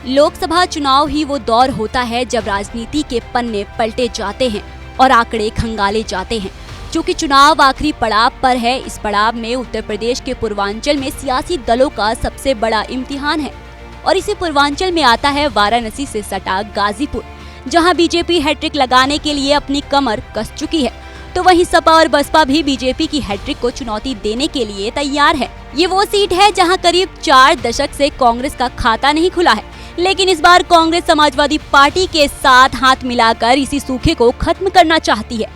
लोकसभा चुनाव ही वो दौर होता है जब राजनीति के पन्ने पलटे जाते हैं और आंकड़े खंगाले जाते हैं। चूँकि चुनाव आखिरी पड़ाव पर है, इस पड़ाव में उत्तर प्रदेश के पूर्वांचल में सियासी दलों का सबसे बड़ा इम्तिहान है और इसी पूर्वांचल में आता है वाराणसी से सटा गाजीपुर, जहां बीजेपी हैट्रिक लगाने के लिए अपनी कमर कस चुकी है। तो वहीं सपा और बसपा भी बीजेपी की हैट्रिक को चुनौती देने के लिए तैयार है। ये वो सीट है जहां करीब 4 दशक से कांग्रेस का खाता नहीं खुला है, लेकिन इस बार कांग्रेस समाजवादी पार्टी के साथ हाथ मिलाकर इसी सूखे को खत्म करना चाहती है।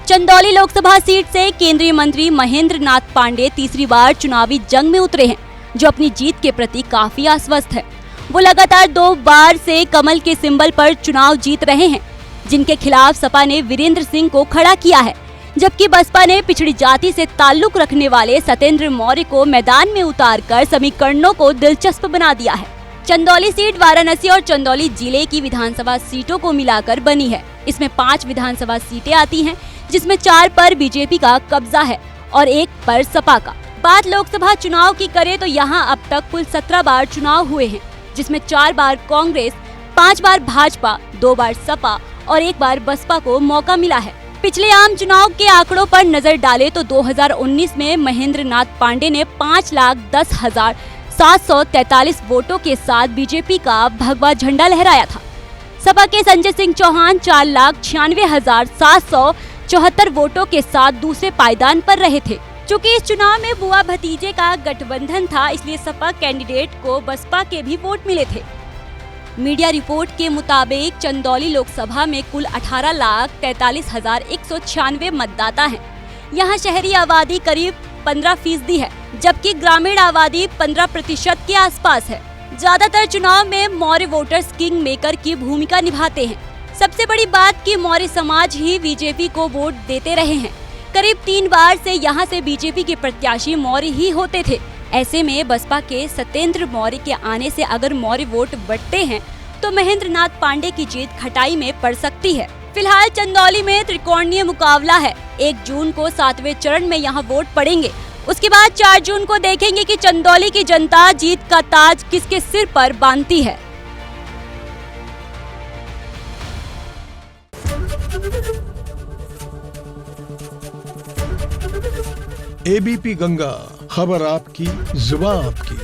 चंदौली लोकसभा सीट से केंद्रीय मंत्री महेंद्र नाथ पांडे तीसरी बार चुनावी जंग में उतरे हैं, जो अपनी जीत के प्रति काफी आश्वस्त है। वो लगातार 2 बार से कमल के सिंबल पर चुनाव जीत रहे हैं, जिनके खिलाफ सपा ने वीरेंद्र सिंह को खड़ा किया है, जबकि बसपा ने पिछड़ी जाति से ताल्लुक रखने वाले सत्येंद्र मौर्य को मैदान में उतारकर समीकरणों को दिलचस्प बना दिया है। चंदौली सीट वाराणसी और चंदौली जिले की विधानसभा सीटों को मिलाकर बनी है। इसमें 5 विधानसभा सीटें आती हैं, जिसमें 4 पर बीजेपी का कब्जा है और 1 पर सपा का। बात लोकसभा चुनाव की करें तो यहाँ अब तक कुल 17 बार चुनाव हुए हैं, जिसमें 4 बार कांग्रेस, 5 बार भाजपा, 2 बार सपा और 1 बार बसपा को मौका मिला है। पिछले आम चुनाव के आंकड़ों पर नजर डालें तो 2019 में महेंद्र नाथ पांडे ने 5,10,743 वोटों के साथ बीजेपी का भगवा झंडा लहराया था। सपा के संजय सिंह चौहान 4,96,774 वोटों के साथ दूसरे पायदान पर रहे थे। चूँकि इस चुनाव में बुआ भतीजे का गठबंधन था, इसलिए सपा कैंडिडेट को बसपा के भी वोट मिले थे। मीडिया रिपोर्ट के मुताबिक चंदौली लोकसभा में कुल 18,43,196 मतदाता हैं। यहाँ शहरी आबादी करीब 15% है, जबकि ग्रामीण आबादी 15% के आसपास है। ज्यादातर चुनाव में मौर्य वोटर्स किंग मेकर की भूमिका निभाते हैं। सबसे बड़ी बात कि मौर्य समाज ही बीजेपी को वोट देते रहे हैं। करीब 3 बार से यहाँ से बीजेपी के प्रत्याशी मौर्य ही होते थे। ऐसे में बसपा के सत्येंद्र मौर्य के आने से अगर मौर्य वोट बढ़ते हैं तो महेंद्र नाथ पांडे की जीत खटाई में पड़ सकती है। फिलहाल चंदौली में त्रिकोणीय मुकाबला है। 1 जून को 7वें चरण में यहाँ वोट पड़ेंगे। उसके बाद 4 जून को देखेंगे कि चंदौली की जनता जीत का ताज किसके सिर पर बांधती है। एबीपी गंगा, खबर आपकी, जुबान आपकी।